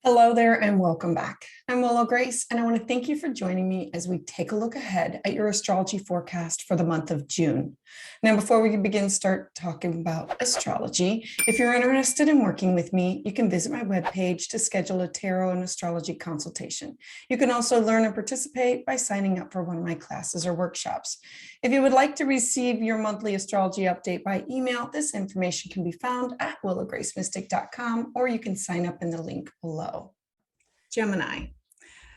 Hello there and welcome back. I'm Willow Grace, and I want to thank you for joining me as we take a look ahead at your astrology forecast for the month of June. Now, before we start talking about astrology, if you're interested in working with me, you can visit my webpage to schedule a tarot and astrology consultation. You can also learn and participate by signing up for one of my classes or workshops. If you would like to receive your monthly astrology update by email, this information can be found at willowgracemystic.com, or you can sign up in the link below. Gemini.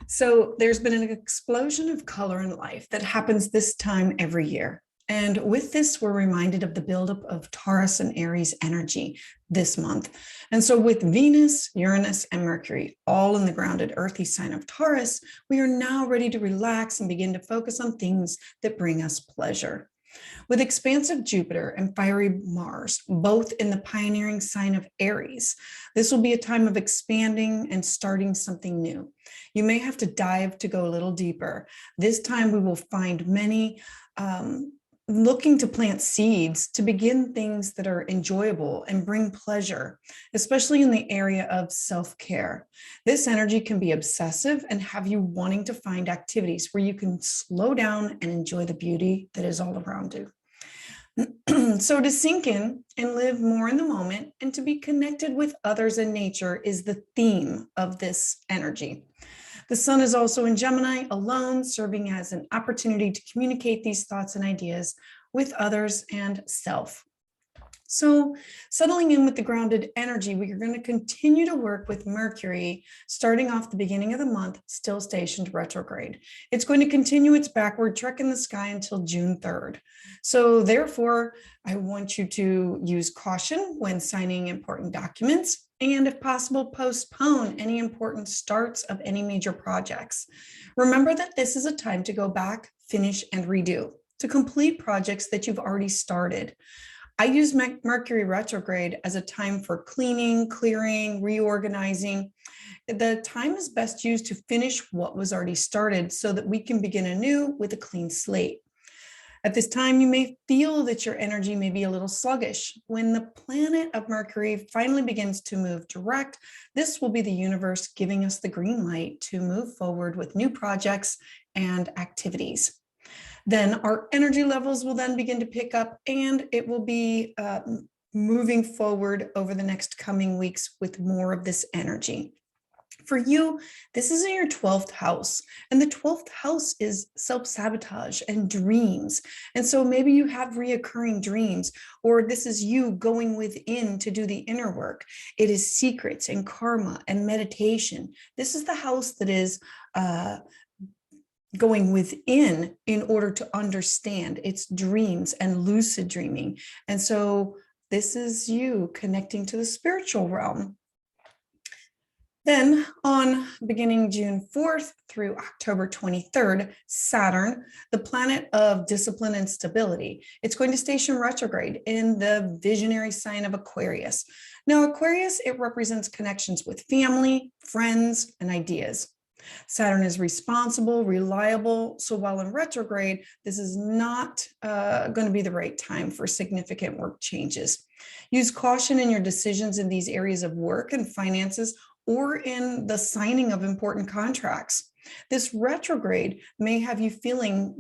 So there's been an explosion of color in life that happens this time every year. And with this, we're reminded of the buildup of Taurus and Aries energy this month. And so with Venus, Uranus, and Mercury, all in the grounded earthy sign of Taurus, we are now ready to relax and begin to focus on things that bring us pleasure. With expansive Jupiter and fiery Mars, both in the pioneering sign of Aries, this will be a time of expanding and starting something new. You may have to dive to go a little deeper. This time we will find many looking to plant seeds to begin things that are enjoyable and bring pleasure, especially in the area of self-care. This energy can be obsessive and have you wanting to find activities where you can slow down and enjoy the beauty that is all around you. So to sink in and live more in the moment and to be connected with others and nature is the theme of this energy. The sun is also in Gemini alone, serving as an opportunity to communicate these thoughts and ideas with others and self. So settling in with the grounded energy, we are going to continue to work with Mercury, starting off the beginning of the month, still stationed retrograde. It's going to continue its backward trek in the sky until June 3rd. So therefore, I want you to use caution when signing important documents, and if possible, postpone any important starts of any major projects. Remember that this is a time to go back, finish, and redo, to complete projects that you've already started. I use Mercury retrograde as a time for cleaning, clearing, reorganizing. The time is best used to finish what was already started so that we can begin anew with a clean slate. At this time, you may feel that your energy may be a little sluggish. When the planet of Mercury finally begins to move direct, this will be the universe giving us the green light to move forward with new projects and activities. Then our energy levels will then begin to pick up, and it will be moving forward over the next coming weeks with more of this energy. For you, this is in your 12th house, and the 12th house is self-sabotage and dreams. And so maybe you have reoccurring dreams, or this is you going within to do the inner work. It is secrets and karma and meditation. This is the house that is going within in order to understand its dreams and lucid dreaming. And so this is you connecting to the spiritual realm. Then on beginning June 4th through October 23rd, Saturn, the planet of discipline and stability, it's going to station retrograde in the visionary sign of Aquarius. Now, Aquarius, it represents connections with family, friends, and ideas. Saturn is responsible, reliable. So while in retrograde, this is not going to be the right time for significant work changes. Use caution in your decisions in these areas of work and finances, or in the signing of important contracts. This retrograde may have you feeling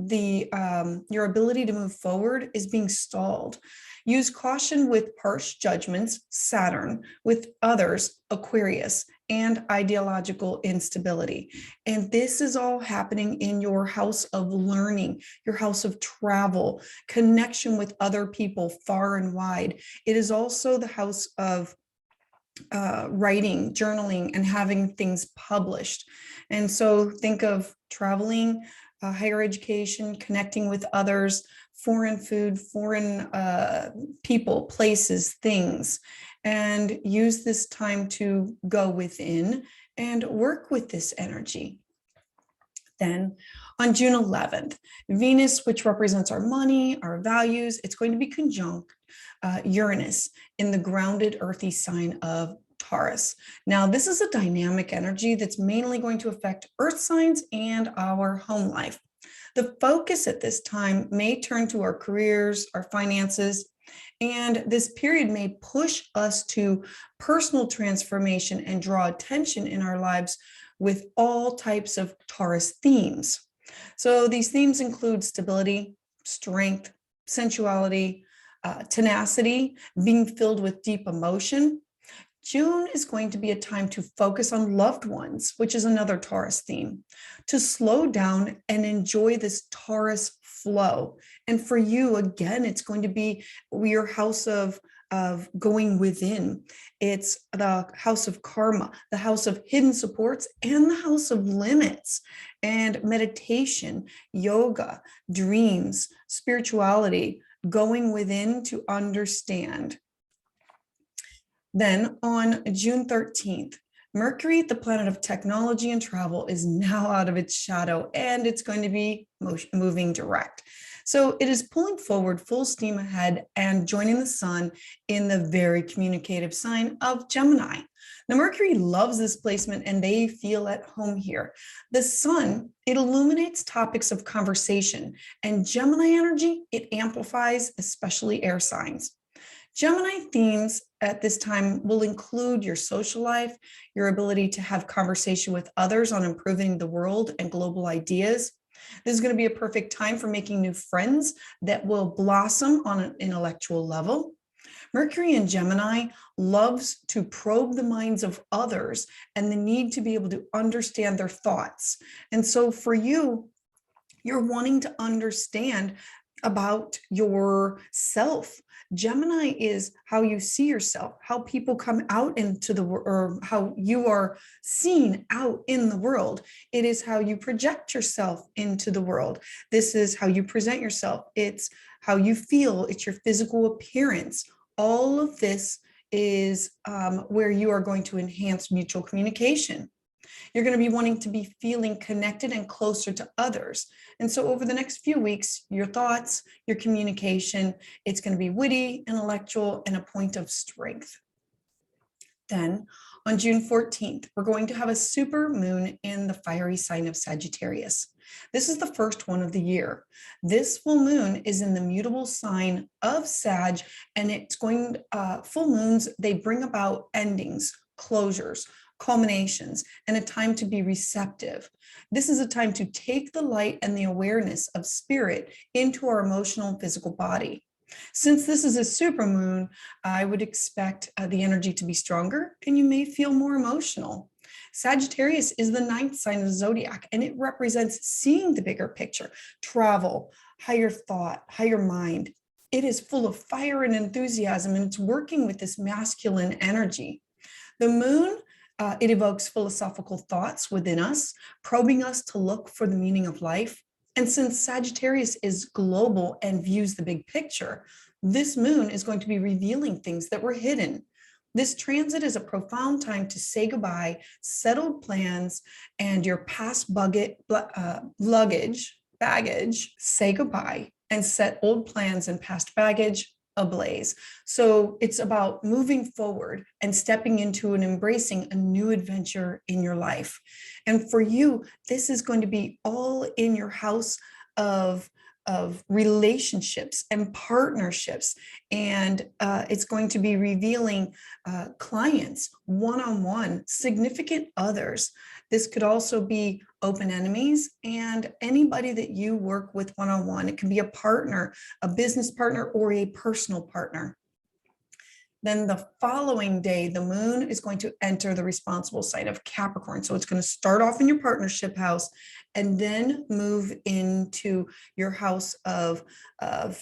your ability to move forward is being stalled. Use caution with harsh judgments, Saturn, with others, Aquarius, and ideological instability. And this is all happening in your house of learning, your house of travel, connection with other people far and wide. It is also the house of writing, journaling, and having things published. And so think of traveling, higher education, connecting with others, foreign food, foreign people, places, things, and use this time to go within and work with this energy. Then on June 11th, Venus, which represents our money, our values, it's going to be conjunct Uranus in the grounded earthy sign of Taurus. Now, this is a dynamic energy that's mainly going to affect earth signs and our home life. The focus at this time may turn to our careers, our finances, And this period may push us to personal transformation and draw attention in our lives with all types of Taurus themes. So these themes include stability, strength, sensuality, tenacity, being filled with deep emotion. June is going to be a time to focus on loved ones, which is another Taurus theme, to slow down and enjoy this Taurus flow. And for you, again, it's going to be your house of going within. It's the house of karma, the house of hidden supports, and the house of limits, and meditation, yoga, dreams, spirituality, going within to understand. Then on June 13th, Mercury, the planet of technology and travel, is now out of its shadow, and it's going to be moving direct. So it is pulling forward full steam ahead and joining the sun in the very communicative sign of Gemini. Now, Mercury loves this placement and they feel at home here. The sun, it illuminates topics of conversation, and Gemini energy, it amplifies, especially air signs. Gemini themes at this time will include your social life, your ability to have conversation with others on improving the world and global ideas. This is going to be a perfect time for making new friends that will blossom on an intellectual level. Mercury in Gemini loves to probe the minds of others and the need to be able to understand their thoughts. And so for you, you're wanting to understand about yourself. Gemini is how you see yourself, how people come out into the world, or how you are seen out in the world. It is how you project yourself into the world. This is how you present yourself. It's how you feel. It's your physical appearance. All of this is where you are going to enhance mutual communication. You're going to be wanting to be feeling connected and closer to others. And so over the next few weeks, your thoughts, your communication, it's going to be witty, intellectual, and a point of strength. Then on June 14th, we're going to have a super moon in the fiery sign of Sagittarius. This is the first one of the year. This full moon is in the mutable sign of Sag, and it's going, full moons, they bring about endings, closures, culminations, and a time to be receptive. This is a time to take the light and the awareness of spirit into our emotional and physical body. Since this is a supermoon, I would expect the energy to be stronger and you may feel more emotional. Sagittarius is the 9th sign of the zodiac, and it represents seeing the bigger picture, travel, higher thought, higher mind. It is full of fire and enthusiasm, and it's working with this masculine energy. The moon, it evokes philosophical thoughts within us, probing us to look for the meaning of life. And since Sagittarius is global and views the big picture, this moon is going to be revealing things that were hidden. This transit is a profound time to say goodbye, settled plans, and your past baggage, say goodbye, and set old plans and past baggage ablaze. So it's about moving forward and stepping into and embracing a new adventure in your life. And for you, this is going to be all in your house of relationships and partnerships. And it's going to be revealing clients, one-on-one, significant others. This could also be open enemies and anybody that you work with one-on-one. It can be a partner, a business partner, or a personal partner. Then the following day, the moon is going to enter the responsible sign of Capricorn. So it's going to start off in your partnership house and then move into your house of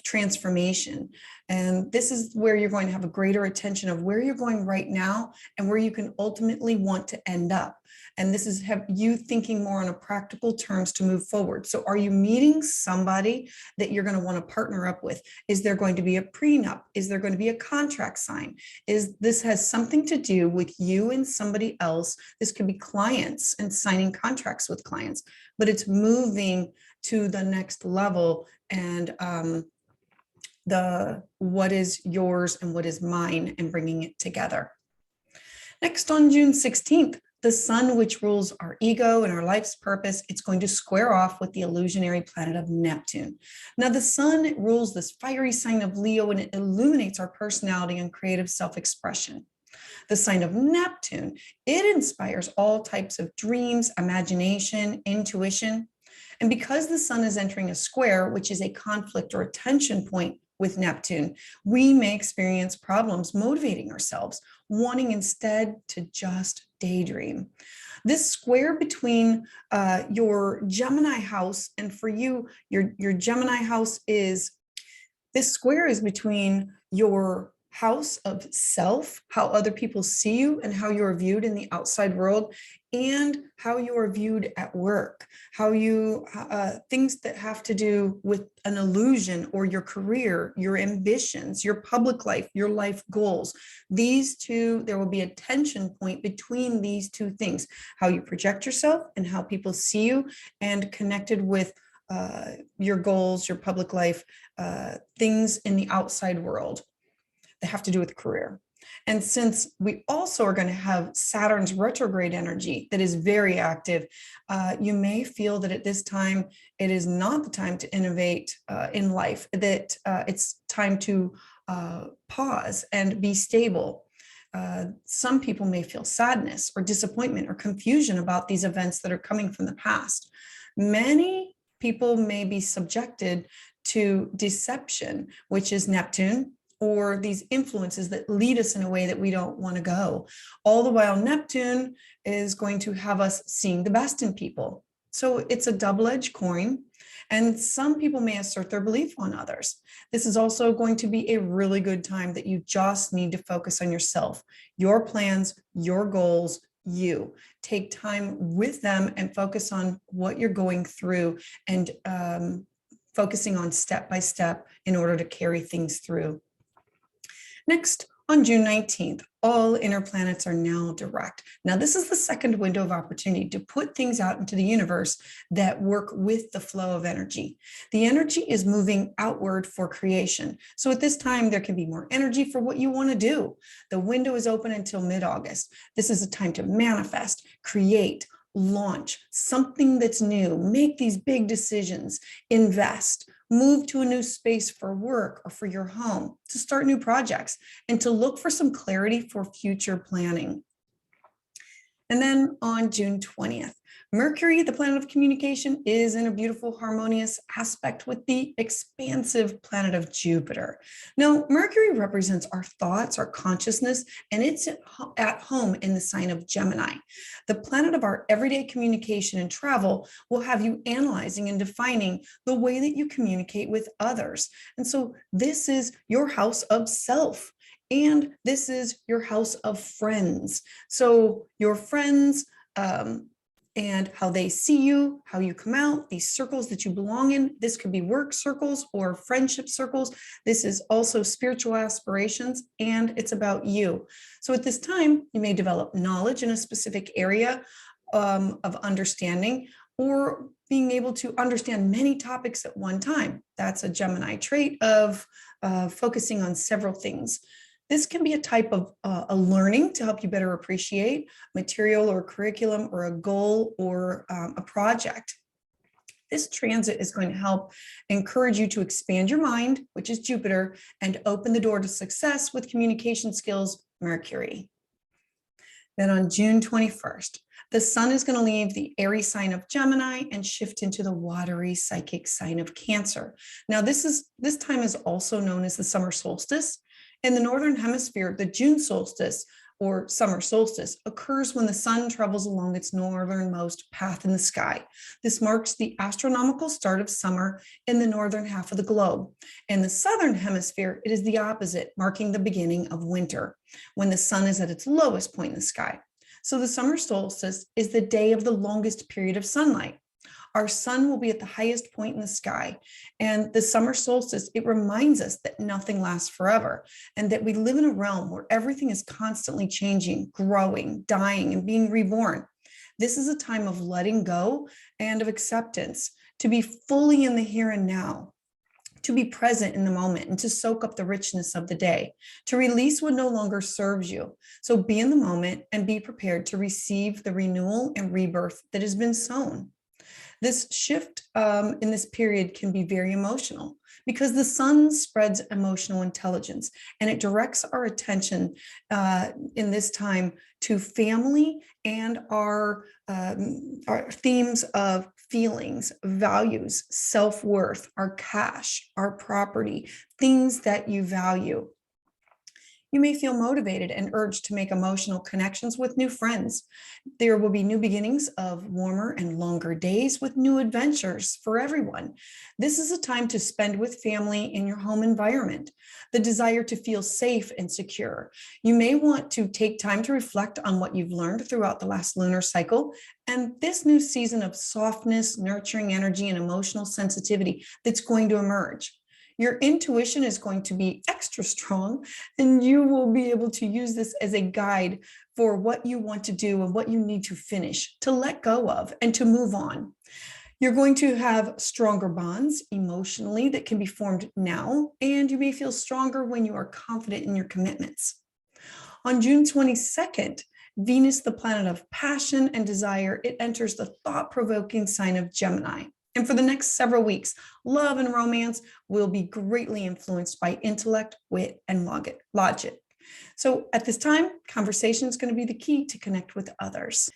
transformation. And this is where you're going to have a greater attention of where you're going right now and where you can ultimately want to end up. And this is have you thinking more on a practical terms to move forward. So are you meeting somebody that you're going to want to partner up with? Is there going to be a prenup? Is there going to be a contract sign? Is this has something to do with you and somebody else? This could be clients and signing contracts with clients, but it's moving to the next level and the what is yours and what is mine and bringing it together. Next, on June 16th, The sun, which rules our ego and our life's purpose, it's going to square off with the illusionary planet of Neptune. Now, the sun rules this fiery sign of Leo, and it illuminates our personality and creative self-expression. The sign of Neptune, it inspires all types of dreams, imagination, intuition. And because the sun is entering a square, which is a conflict or a tension point with Neptune, we may experience problems motivating ourselves, wanting instead to just daydream. This square between your Gemini house, and for you, your Gemini house is, this square is between your house of self, how other people see you and how you are viewed in the outside world, and how you are viewed at work, how you, things that have to do with an illusion or your career, your ambitions, your public life, your life goals. These two, there will be a tension point between these two things, how you project yourself and how people see you, and connected with your goals, your public life, things in the outside world that have to do with career. And since we also are going to have Saturn's retrograde energy that is very active, you may feel that at this time, it is not the time to innovate in life, that it's time to pause and be stable. Some people may feel sadness or disappointment or confusion about these events that are coming from the past. Many people may be subjected to deception, which is Neptune, or these influences that lead us in a way that we don't want to go. All the while, Neptune is going to have us seeing the best in people. So it's a double-edged coin, and some people may assert their belief on others. This is also going to be a really good time that you just need to focus on yourself, your plans, your goals, you. Take time with them and focus on what you're going through, and focusing on step by step in order to carry things through. Next, on June 19th, all inner planets are now direct. Now, this is the second window of opportunity to put things out into the universe that work with the flow of energy. The energy is moving outward for creation. So at this time, there can be more energy for what you want to do. The window is open until mid-August. This is a time to manifest, create, launch something that's new, make these big decisions, invest, move to a new space for work or for your home, to start new projects, and to look for some clarity for future planning. And then on June 20th, Mercury, the planet of communication, is in a beautiful harmonious aspect with the expansive planet of Jupiter. Now, Mercury represents our thoughts, our consciousness, and it's at home in the sign of Gemini. The planet of our everyday communication and travel will have you analyzing and defining the way that you communicate with others. And so this is your house of self. And this is your house of friends. So your friends and how they see you, how you come out, these circles that you belong in. This could be work circles or friendship circles. This is also spiritual aspirations, and it's about you. So at this time, you may develop knowledge in a specific area of understanding, or being able to understand many topics at one time. That's a Gemini trait of focusing on several things. This can be a type of a learning to help you better appreciate material or curriculum or a goal or a project. This transit is going to help encourage you to expand your mind, which is Jupiter, and open the door to success with communication skills, Mercury. Then on June 21st, the sun is going to leave the airy sign of Gemini and shift into the watery psychic sign of Cancer. Now, this time is also known as the summer solstice. In the Northern Hemisphere, the June solstice, or summer solstice, occurs when the sun travels along its northernmost path in the sky. This marks the astronomical start of summer in the northern half of the globe. In the Southern Hemisphere, it is the opposite, marking the beginning of winter, when the sun is at its lowest point in the sky. So the summer solstice is the day of the longest period of sunlight. Our sun will be at the highest point in the sky. And the summer solstice, it reminds us that nothing lasts forever, and that we live in a realm where everything is constantly changing, growing, dying, and being reborn. This is a time of letting go and of acceptance, to be fully in the here and now. to be present in the moment and to soak up the richness of the day, to release what no longer serves you. So be in the moment and be prepared to receive the renewal and rebirth that has been sown. This shift in this period can be very emotional because the sun spreads emotional intelligence and it directs our attention in this time to family and our themes of feelings, values, self-worth, our cash, our property, things that you value. You may feel motivated and urged to make emotional connections with new friends. There will be new beginnings of warmer and longer days with new adventures for everyone. This is a time to spend with family in your home environment. The desire to feel safe and secure. You may want to take time to reflect on what you've learned throughout the last lunar cycle and this new season of softness, nurturing energy, and emotional sensitivity that's going to emerge. Your intuition is going to be extra strong, and you will be able to use this as a guide for what you want to do and what you need to finish, to let go of, and to move on. You're going to have stronger bonds emotionally that can be formed now, and you may feel stronger when you are confident in your commitments. On June 22nd, Venus, the planet of passion and desire, it enters the thought-provoking sign of Gemini. And for the next several weeks, love and romance will be greatly influenced by intellect, wit, and logic. So at this time, conversation is going to be the key to connect with others.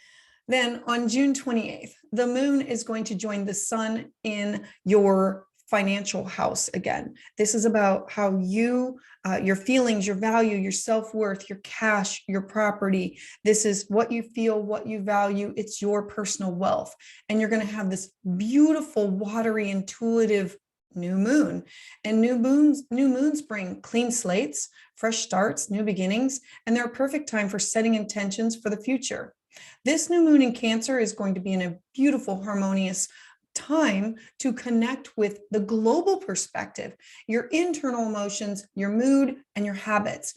Then on June 28th, the moon is going to join the sun in your financial house again. This is about how you, your feelings, your value, your self-worth, your cash, your property. This is what you feel, what you value. It's your personal wealth. And you're going to have this beautiful, watery, intuitive new moon. And new moons bring clean slates, fresh starts, new beginnings, and they're a perfect time for setting intentions for the future. This new moon in Cancer is going to be in a beautiful, harmonious time to connect with the global perspective, your internal emotions, your mood, and your habits.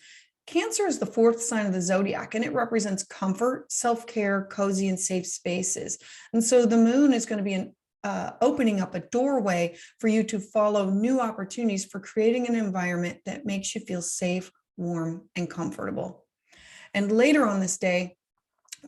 Cancer is the fourth sign of the zodiac, and it represents comfort, self-care, cozy, and safe spaces. And so the moon is going to be opening up a doorway for you to follow new opportunities for creating an environment that makes you feel safe, warm, and comfortable. And later on this day,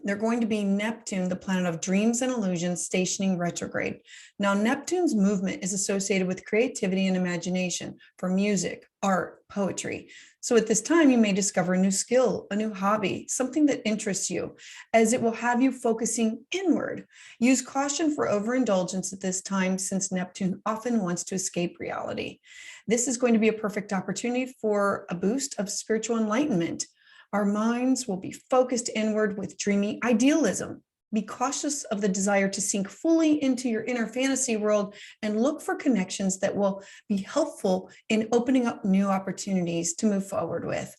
they're going to be Neptune, the planet of dreams and illusions, stationing retrograde. Now, Neptune's movement is associated with creativity and imagination for music, art, poetry. So at this time, you may discover a new skill, a new hobby, something that interests you, as it will have you focusing inward. Use caution for overindulgence at this time, since Neptune often wants to escape reality. This is going to be a perfect opportunity for a boost of spiritual enlightenment. Our minds will be focused inward with dreamy idealism. Be cautious of the desire to sink fully into your inner fantasy world and look for connections that will be helpful in opening up new opportunities to move forward with.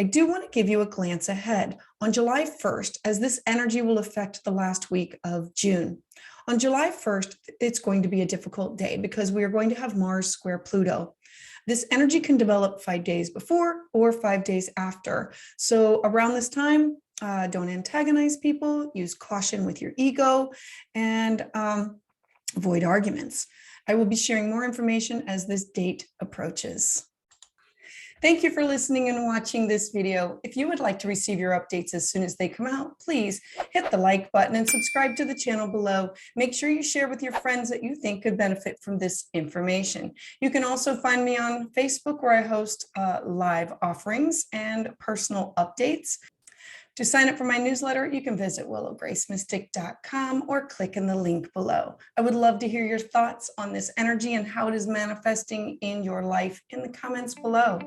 I do want to give you a glance ahead on July 1st, as this energy will affect the last week of June. On July 1st, it's going to be a difficult day because we are going to have Mars square Pluto. This energy can develop 5 days before or 5 days after. So around this time, don't antagonize people, use caution with your ego, and avoid arguments. I will be sharing more information as this date approaches. Thank you for listening and watching this video. If you would like to receive your updates as soon as they come out, please hit the like button and subscribe to the channel below. Make sure you share with your friends that you think could benefit from this information. You can also find me on Facebook, where I host live offerings and personal updates. To sign up for my newsletter, you can visit willowgracemystic.com or click in the link below. I would love to hear your thoughts on this energy and how it is manifesting in your life in the comments below.